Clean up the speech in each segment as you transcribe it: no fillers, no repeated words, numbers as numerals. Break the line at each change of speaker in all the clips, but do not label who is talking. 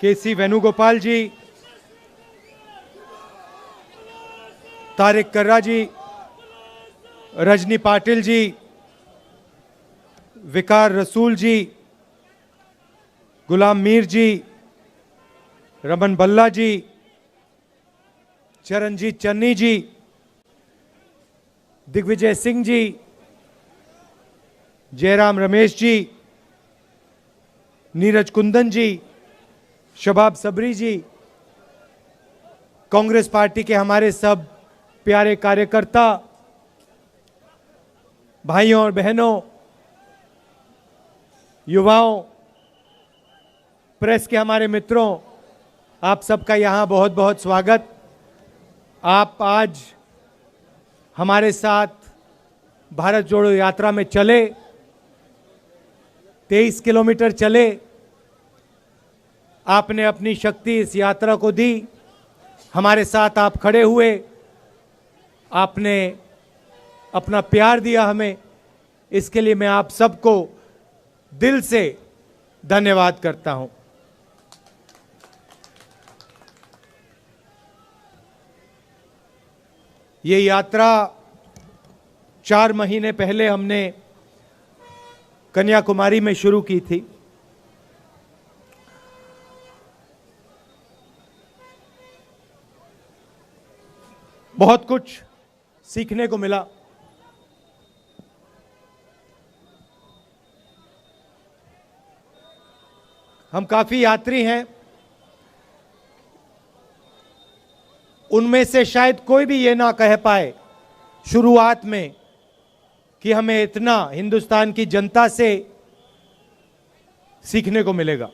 केसी वेणुगोपाल जी, तारिक कर्रा जी, रजनी पाटिल जी, विकार रसूल जी, गुलाम मीर जी, रमन बल्ला जी, चरणजीत चन्नी जी, दिग्विजय सिंह जी, जयराम रमेश जी, नीरज कुंदन जी, शबाब सबरी जी, कांग्रेस पार्टी के हमारे सब प्यारे कार्यकर्ता भाइयों और बहनों, युवाओं, प्रेस के हमारे मित्रों, आप सबका यहाँ बहुत बहुत स्वागत। आप आज हमारे साथ भारत जोड़ो यात्रा में चले, 23 किलोमीटर चले। आपने अपनी शक्ति इस यात्रा को दी, हमारे साथ आप खड़े हुए, आपने अपना प्यार दिया हमें। इसके लिए मैं आप सबको दिल से धन्यवाद करता हूं। ये यात्रा 4 महीने पहले हमने कन्याकुमारी में शुरू की थी। बहुत कुछ सीखने को मिला। हम काफी यात्री हैं, उनमें से शायद कोई भी ये ना कह पाए शुरुआत में कि हमें इतना हिंदुस्तान की जनता से सीखने को मिलेगा।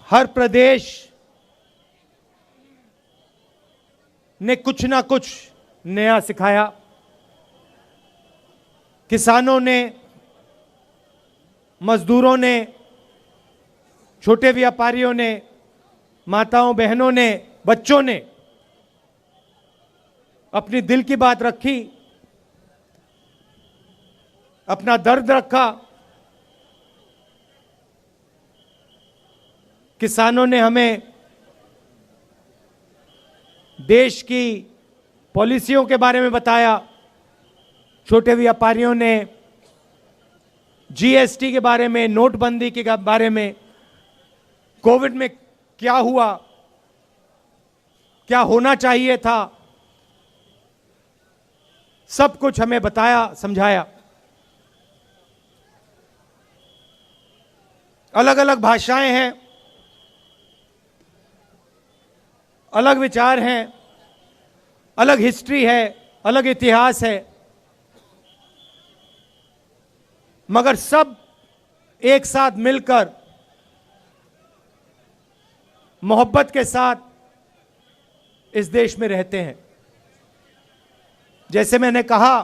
हर प्रदेश ने कुछ ना कुछ नया सिखाया। किसानों ने, मजदूरों ने, छोटे व्यापारियों ने, माताओं बहनों ने, बच्चों ने अपनी दिल की बात रखी, अपना दर्द रखा। किसानों ने हमें देश की पॉलिसियों के बारे में बताया, छोटे व्यापारियों ने जीएसटी के बारे में, नोटबंदी के बारे में, कोविड में क्या हुआ, क्या होना चाहिए था, सब कुछ हमें बताया, समझाया। अलग अलग भाषाएं हैं, अलग विचार हैं, अलग हिस्ट्री है, अलग इतिहास है, मगर सब एक साथ मिलकर मोहब्बत के साथ इस देश में रहते हैं। जैसे मैंने कहा,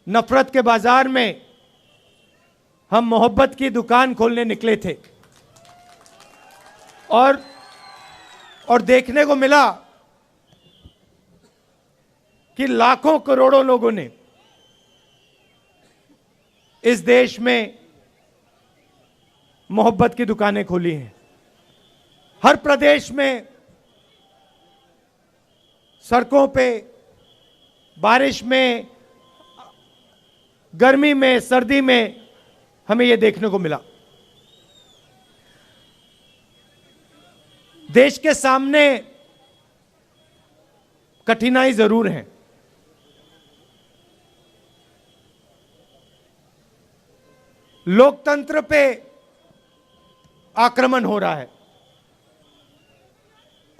नफरत के बाजार में हम मोहब्बत की दुकान खोलने निकले थे और देखने को मिला कि लाखों करोड़ों लोगों ने इस देश में मोहब्बत की दुकानें खोली हैं। हर प्रदेश में, सड़कों पे, बारिश में, गर्मी में, सर्दी में हमें यह देखने को मिला। देश के सामने कठिनाई जरूर है। लोकतंत्र पे आक्रमण हो रहा है।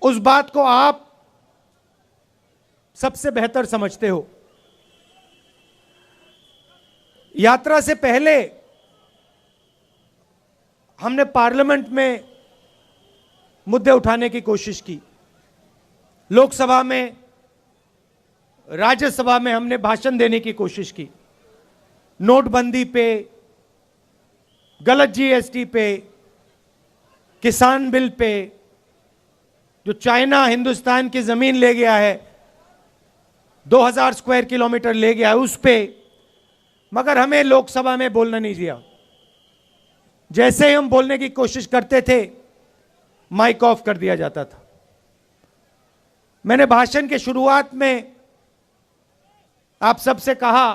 उस बात को आप सबसे बेहतर समझते हो। यात्रा से पहले हमने पार्लियामेंट में मुद्दे उठाने की कोशिश की। लोकसभा में, राज्यसभा में हमने भाषण देने की कोशिश की। नोटबंदी पे, गलत जीएसटी पे, किसान बिल पे, जो चाइना हिंदुस्तान की जमीन ले गया है, 2000 स्क्वायर किलोमीटर ले गया है, उस पे, मगर हमें लोकसभा में बोलना नहीं दिया। जैसे ही हम बोलने की कोशिश करते थे माइक ऑफ कर दिया जाता था। मैंने भाषण के शुरुआत में आप सबसे कहा,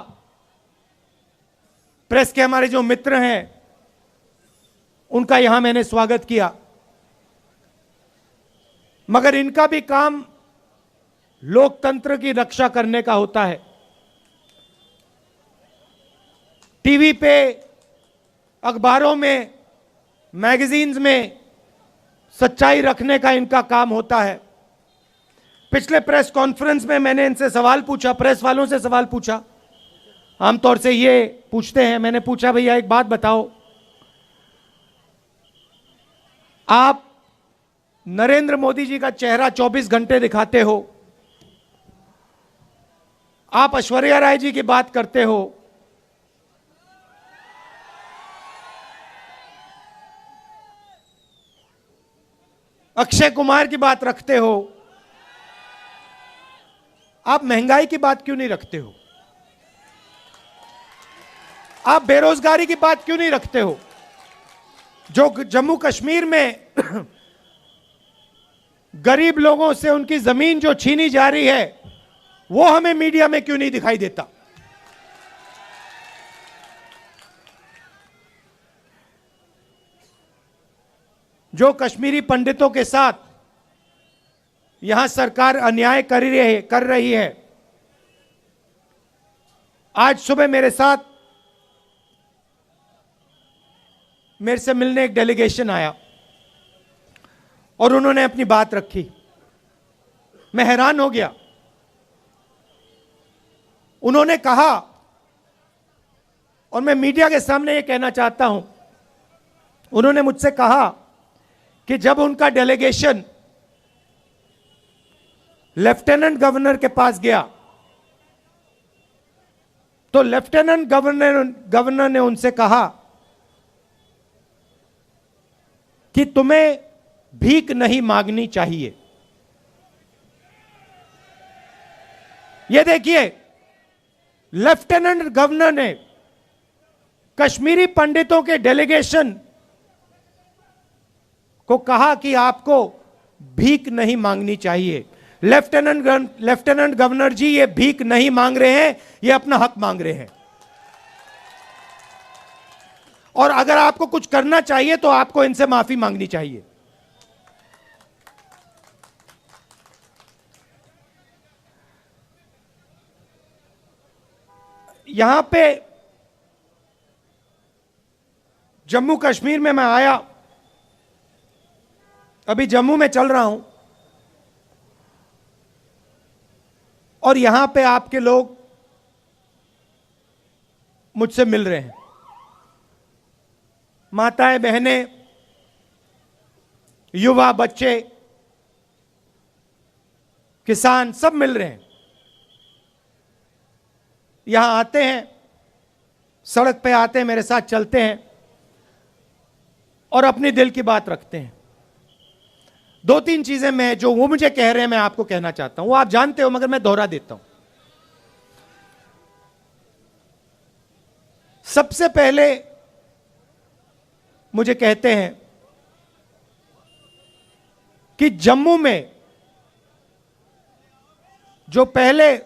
प्रेस के हमारे जो मित्र हैं उनका यहां मैंने स्वागत किया, मगर इनका भी काम लोकतंत्र की रक्षा करने का होता है। टीवी पे, अखबारों में, मैगजीन्स में सच्चाई रखने का इनका काम होता है। पिछले प्रेस कॉन्फ्रेंस में मैंने इनसे सवाल पूछा, प्रेस वालों से सवाल पूछा, आमतौर से ये पूछते हैं। मैंने पूछा, भैया एक बात बताओ, आप नरेंद्र मोदी जी का चेहरा 24 घंटे दिखाते हो, आप ऐश्वर्या राय जी की बात करते हो, अक्षय कुमार की बात रखते हो, आप महंगाई की बात क्यों नहीं रखते हो? आप बेरोजगारी की बात क्यों नहीं रखते हो? जो जम्मू कश्मीर में गरीब लोगों से उनकी जमीन जो छीनी जा रही है, वो हमें मीडिया में क्यों नहीं दिखाई देता? जो कश्मीरी पंडितों के साथ यहां सरकार अन्याय कर रही है। आज सुबह मेरे से मिलने एक डेलीगेशन आया और उन्होंने अपनी बात रखी। मैं हैरान हो गया। उन्होंने कहा, और मैं मीडिया के सामने ये कहना चाहता हूं, उन्होंने मुझसे कहा कि जब उनका डेलीगेशन लेफ्टिनेंट गवर्नर के पास गया तो लेफ्टिनेंट गवर्नर ने उनसे कहा कि तुम्हें भीख नहीं मांगनी चाहिए। यह देखिए, लेफ्टिनेंट गवर्नर ने कश्मीरी पंडितों के डेलीगेशन को कहा कि आपको भीख नहीं मांगनी चाहिए। लेफ्टिनेंट गवर्नर जी, ये भीख नहीं मांग रहे हैं, ये अपना हक मांग रहे हैं। और अगर आपको कुछ करना चाहिए तो आपको इनसे माफी मांगनी चाहिए। यहां पे जम्मू कश्मीर में मैं आया, अभी जम्मू में चल रहा हूं, और यहां पे आपके लोग मुझसे मिल रहे हैं। माताएं, बहनें, युवा, बच्चे, किसान सब मिल रहे हैं। यहां आते हैं, सड़क पे आते हैं, मेरे साथ चलते हैं और अपनी दिल की बात रखते हैं। दो तीन चीजें मैं, जो वो मुझे कह रहे हैं, मैं आपको कहना चाहता हूं। वो आप जानते हो, मगर मैं दोहरा देता हूं। सबसे पहले मुझे कहते हैं कि जम्मू में जो पहले,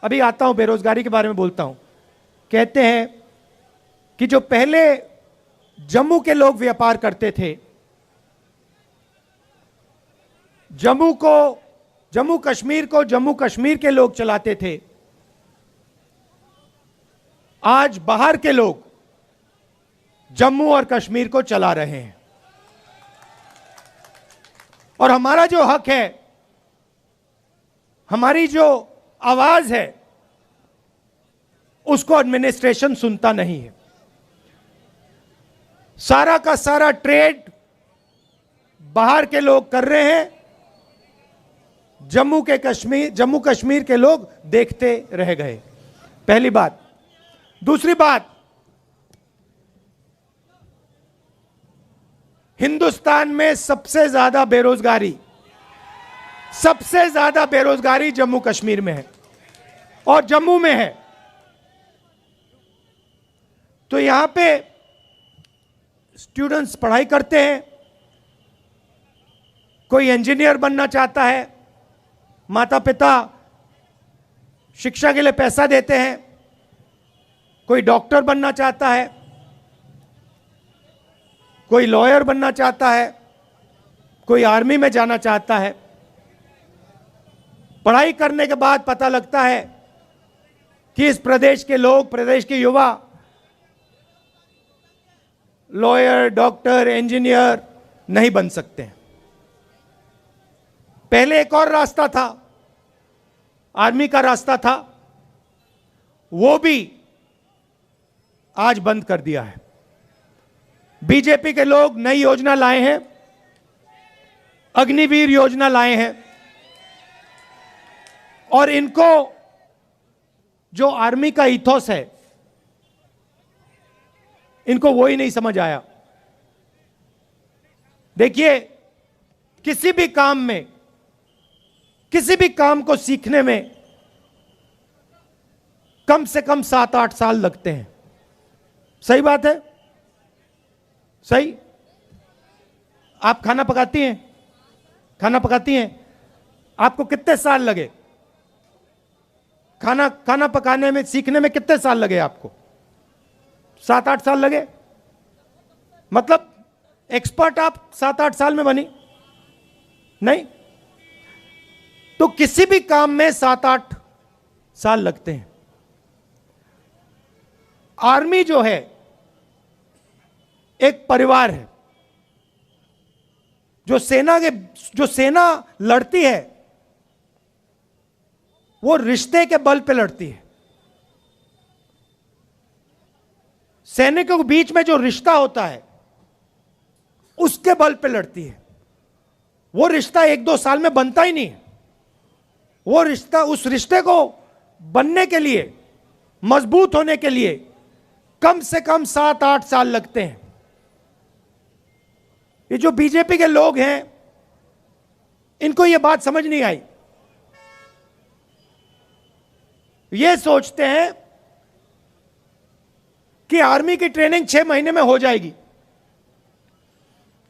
अभी आता हूं, बेरोजगारी के बारे में बोलता हूं। कहते हैं कि जो पहले जम्मू के लोग व्यापार करते थे, जम्मू कश्मीर के लोग चलाते थे, आज बाहर के लोग जम्मू और कश्मीर को चला रहे हैं। और हमारा जो हक है, हमारी जो आवाज है, उसको एडमिनिस्ट्रेशन सुनता नहीं है। सारा का सारा ट्रेड बाहर के लोग कर रहे हैं, जम्मू कश्मीर के लोग देखते रह गए। पहली बात। दूसरी बात, हिंदुस्तान में सबसे ज्यादा बेरोजगारी जम्मू कश्मीर में है और जम्मू में है। तो यहां पे स्टूडेंट्स पढ़ाई करते हैं, कोई इंजीनियर बनना चाहता है, माता पिता शिक्षा के लिए पैसा देते हैं, कोई डॉक्टर बनना चाहता है, कोई लॉयर बनना चाहता है, कोई आर्मी में जाना चाहता है। पढ़ाई करने के बाद पता लगता है कि इस प्रदेश के लोग, प्रदेश के युवा लॉयर, डॉक्टर, इंजीनियर नहीं बन सकते हैं। पहले एक और रास्ता था, आर्मी का रास्ता था, वो भी आज बंद कर दिया है। बीजेपी के लोग नई योजना लाए हैं, अग्निवीर योजना लाए हैं, और इनको जो आर्मी का इथोस है, इनको वो ही नहीं समझ आया। देखिए, किसी भी काम में, किसी भी काम को सीखने में कम से कम 7-8 साल लगते हैं। सही बात है? सही? आप खाना पकाती हैं? खाना पकाती हैं? आपको कितने साल लगे? खाना पकाने में, सीखने में कितने साल लगे आपको? 7-8 साल लगे? मतलब एक्सपर्ट आप 7-8 साल में बनी? नहीं। तो किसी भी काम में 7-8 साल लगते हैं। आर्मी जो है एक परिवार है। जो सेना लड़ती है, वो रिश्ते के बल पे लड़ती है। सैनिकों के बीच में जो रिश्ता होता है, उसके बल पे लड़ती है। वो रिश्ता 1-2 साल में बनता ही नहीं है। वो रिश्ता, उस रिश्ते को बनने के लिए, मजबूत होने के लिए कम से कम 7-8 साल लगते हैं। ये जो बीजेपी के लोग हैं, इनको ये बात समझ नहीं आई। ये सोचते हैं कि आर्मी की ट्रेनिंग 6 महीने में हो जाएगी,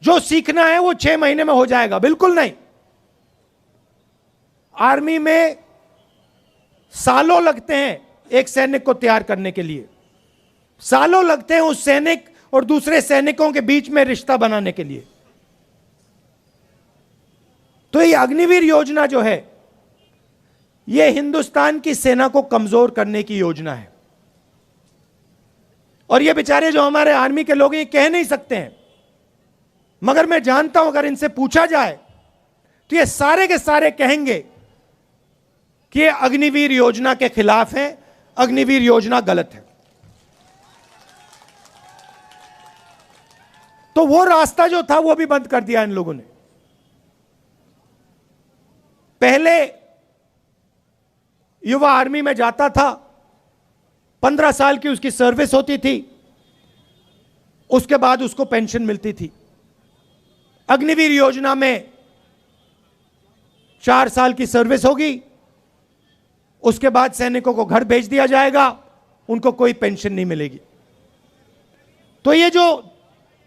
जो सीखना है वो 6 महीने में हो जाएगा। बिल्कुल नहीं। आर्मी में सालों लगते हैं एक सैनिक को तैयार करने के लिए। सालों लगते हैं उस सैनिक और दूसरे सैनिकों के बीच में रिश्ता बनाने के लिए। तो ये अग्निवीर योजना जो है, ये हिंदुस्तान की सेना को कमजोर करने की योजना है। और ये बेचारे जो हमारे आर्मी के लोग हैं, ये कह नहीं सकते हैं, मगर मैं जानता हूं अगर इनसे पूछा जाए तो ये सारे के सारे कहेंगे कि ये अग्निवीर योजना के खिलाफ है, अग्निवीर योजना गलत है। तो वो रास्ता जो था वो भी बंद कर दिया इन लोगों ने। पहले युवा आर्मी में जाता था, 15 साल की उसकी सर्विस होती थी, उसके बाद उसको पेंशन मिलती थी। अग्निवीर योजना में 4 साल की सर्विस होगी, उसके बाद सैनिकों को घर भेज दिया जाएगा, उनको कोई पेंशन नहीं मिलेगी। तो ये जो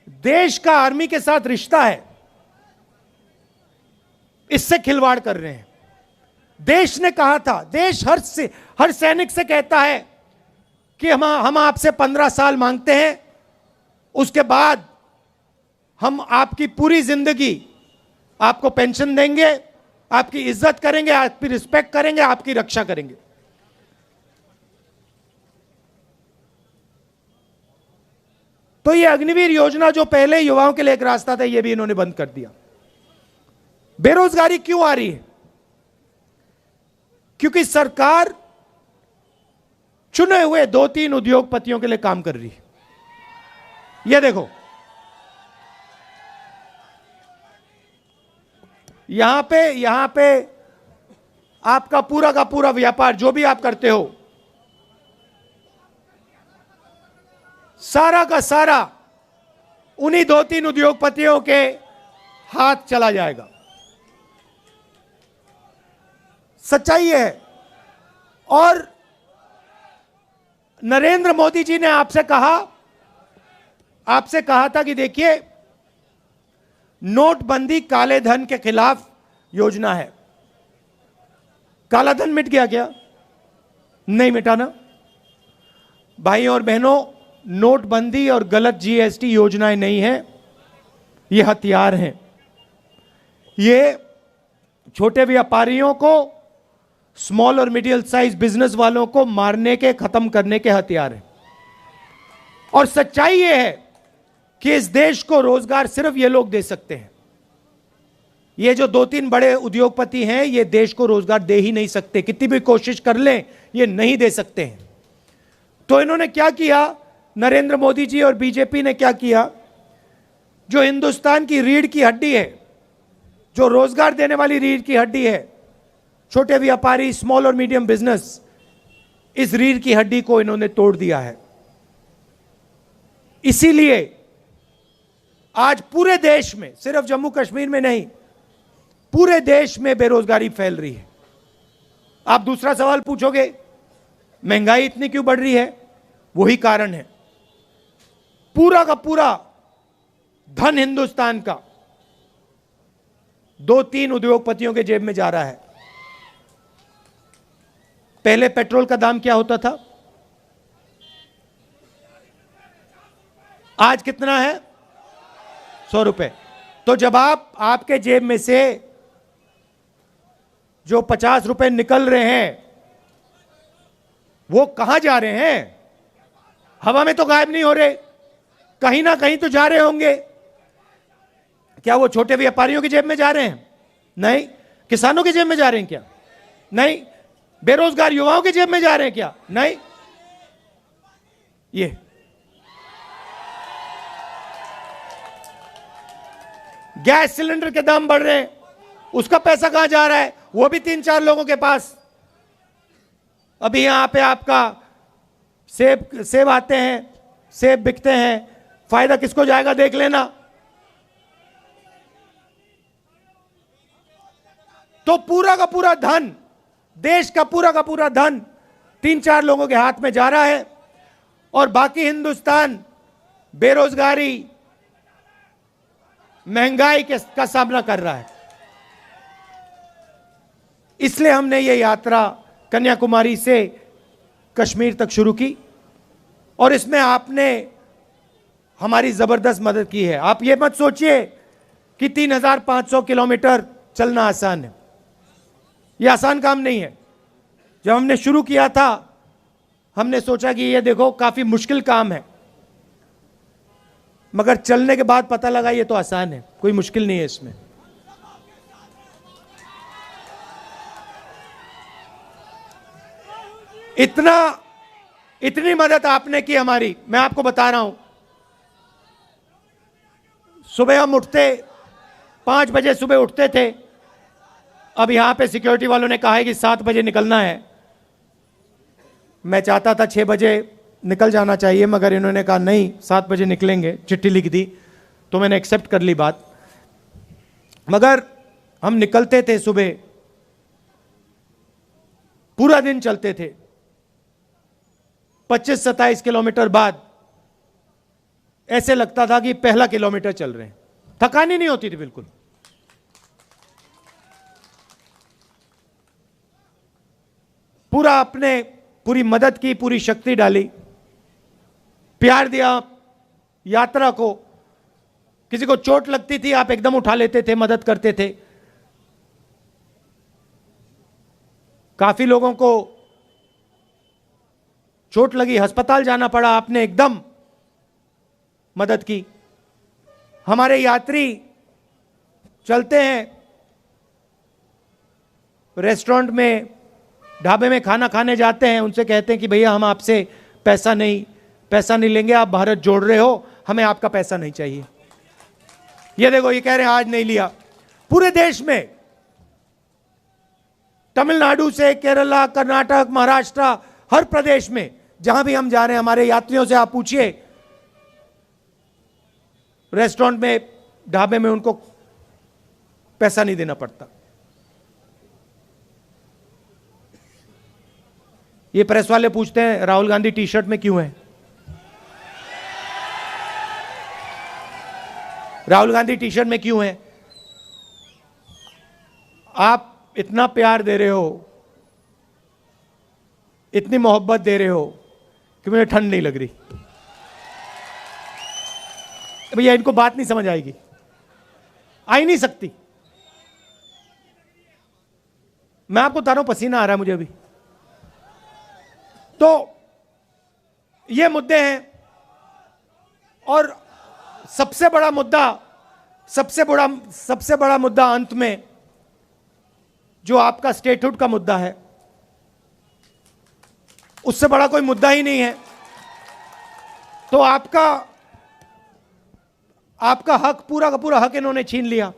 देश का आर्मी के साथ रिश्ता है, इससे खिलवाड़ कर रहे हैं। देश ने कहा था, देश हर सैनिक से कहता है कि हम आपसे 15 साल मांगते हैं, उसके बाद हम आपकी पूरी जिंदगी आपको पेंशन देंगे, आपकी इज्जत करेंगे, आपकी रिस्पेक्ट करेंगे, आपकी रक्षा करेंगे। तो ये अग्निवीर योजना जो पहले युवाओं के लिए एक रास्ता था, ये भी इन्होंने बंद कर दिया। बेरोजगारी क्यों आ रही है? क्योंकि सरकार चुने हुए 2-3 उद्योगपतियों के लिए काम कर रही है। ये देखो, यहां पे आपका पूरा का पूरा व्यापार, जो भी आप करते हो, सारा का सारा उन्हीं 2-3 उद्योगपतियों के हाथ चला जाएगा। सच्चाई है। और नरेंद्र मोदी जी ने आपसे कहा आपसे कहा था कि देखिए, नोटबंदी काले धन के खिलाफ योजना है। काला धन मिट गया क्या? नहीं मिटा ना। भाई और बहनों, नोटबंदी और गलत जीएसटी योजनाएं नहीं है, ये हथियार हैं। ये छोटे व्यापारियों को, स्मॉल और मिडिल साइज बिजनेस वालों को मारने के, खत्म करने के हथियार हैं। और सच्चाई ये है कि इस देश को रोजगार सिर्फ ये लोग दे सकते हैं। ये जो 2-3 बड़े उद्योगपति हैं, ये देश को रोजगार दे ही नहीं सकते, कितनी भी कोशिश कर लें ये नहीं दे सकते हैं। तो इन्होंने क्या किया, नरेंद्र मोदी जी और बीजेपी ने क्या किया, जो हिंदुस्तान की रीढ़ की हड्डी है, जो रोजगार देने वाली रीढ़ की हड्डी है, छोटे व्यापारी, स्मॉल और मीडियम बिजनेस, इस रीढ़ की हड्डी को इन्होंने तोड़ दिया है। इसीलिए आज पूरे देश में, सिर्फ जम्मू कश्मीर में नहीं, पूरे देश में बेरोजगारी फैल रही है। आप दूसरा सवाल पूछोगे, महंगाई इतनी क्यों बढ़ रही है? वही कारण है। पूरा का पूरा धन हिंदुस्तान का 2-3 उद्योगपतियों के जेब में जा रहा है। पहले पेट्रोल का दाम क्या होता था? आज कितना है? 100 रुपए। तो जब आपके जेब में से जो 50 रुपए निकल रहे हैं, वो कहां जा रहे हैं? हवा में तो गायब नहीं हो रहे, कहीं ना कहीं तो जा रहे होंगे। क्या वो छोटे व्यापारियों की जेब में जा रहे हैं? नहीं। किसानों की जेब में जा रहे हैं क्या? नहीं। बेरोजगार युवाओं की जेब में जा रहे हैं क्या? नहीं। ये गैस सिलेंडर के दाम बढ़ रहे हैं, उसका पैसा कहां जा रहा है? वो भी 3-4 लोगों के पास। अभी यहां पे आपका सेब आते हैं, सेब बिकते हैं, फायदा किसको जाएगा देख लेना। तो पूरा का पूरा धन, देश का पूरा धन 3-4 लोगों के हाथ में जा रहा है, और बाकी हिंदुस्तान बेरोजगारी, महंगाई का सामना कर रहा है। इसलिए हमने ये यात्रा कन्याकुमारी से कश्मीर तक शुरू की, और इसमें आपने हमारी जबरदस्त मदद की है। आप ये मत सोचिए कि 3500 किलोमीटर चलना आसान है। यह आसान काम नहीं है। जब हमने शुरू किया था, हमने सोचा कि ये देखो काफी मुश्किल काम है, मगर चलने के बाद पता लगा ये तो आसान है, कोई मुश्किल नहीं है इसमें। इतनी मदद आपने की हमारी, मैं आपको बता रहा हूं। सुबह हम उठते 5 बजे सुबह उठते थे। अब यहां पे सिक्योरिटी वालों ने कहा है कि 7 बजे निकलना है। मैं चाहता था 6 बजे निकल जाना चाहिए, मगर इन्होंने कहा नहीं 7 बजे निकलेंगे, चिट्ठी लिख दी, तो मैंने एक्सेप्ट कर ली बात। मगर हम निकलते थे सुबह, पूरा दिन चलते थे। 25-27 किलोमीटर बाद ऐसे लगता था कि पहला किलोमीटर चल रहे हैं, थकान ही नहीं होती थी बिल्कुल। पूरा अपने पूरी मदद की, पूरी शक्ति डाली, प्यार दिया यात्रा को। किसी को चोट लगती थी आप एकदम उठा लेते थे, मदद करते थे। काफी लोगों को चोट लगी, अस्पताल जाना पड़ा, आपने एकदम मदद की। हमारे यात्री चलते हैं, रेस्टोरेंट में, ढाबे में खाना खाने जाते हैं, उनसे कहते हैं कि भैया हम आपसे पैसा नहीं लेंगे, आप भारत जोड़ रहे हो, हमें आपका पैसा नहीं चाहिए। ये देखो, ये कह रहे हैं आज नहीं लिया। पूरे देश में, तमिलनाडु से केरला, कर्नाटक, महाराष्ट्र, हर प्रदेश में जहां भी हम जा रहे हैं, हमारे यात्रियों से आप पूछिए, रेस्टोरेंट में, ढाबे में उनको पैसा नहीं देना पड़ता। ये प्रेस वाले पूछते हैं राहुल गांधी टी शर्ट में क्यों है? राहुल गांधी टी शर्ट में क्यों हैं? आप इतना प्यार दे रहे हो, इतनी मोहब्बत दे रहे हो कि मुझे ठंड नहीं लग रही। भैया इनको बात नहीं समझ आएगी, आ ही नहीं सकती। मैं आपको बता रहा हूं, पसीना आ रहा है मुझे अभी। तो ये मुद्दे हैं, और सबसे बड़ा मुद्दा अंत में जो आपका स्टेटहुड का मुद्दा है, उससे बड़ा कोई मुद्दा ही नहीं है। तो आपका हक, पूरा का पूरा हक इन्होंने छीन लिया।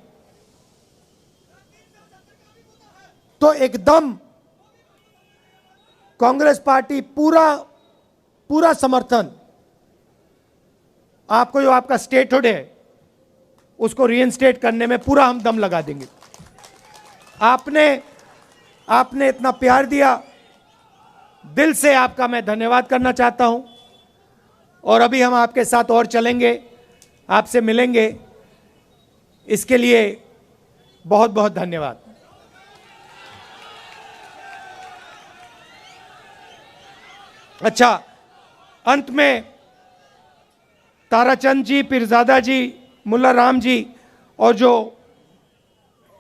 तो एकदम कांग्रेस पार्टी पूरा समर्थन आपको, जो आपका स्टेटहुड है उसको रीइंस्टेट करने में पूरा हम दम लगा देंगे। आपने इतना प्यार दिया, दिल से आपका मैं धन्यवाद करना चाहता हूं। और अभी हम आपके साथ और चलेंगे, आपसे मिलेंगे, इसके लिए बहुत बहुत धन्यवाद। अच्छा, अंत में ताराचंद जी, पीरजादा जी, मुल्ला राम जी और जो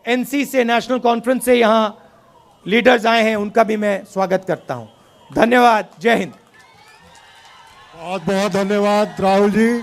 एनसी से, नेशनल कॉन्फ्रेंस से यहां लीडर्स आए हैं, उनका भी मैं स्वागत करता हूं। धन्यवाद। जय हिंद।
बहुत बहुत धन्यवाद राहुल जी।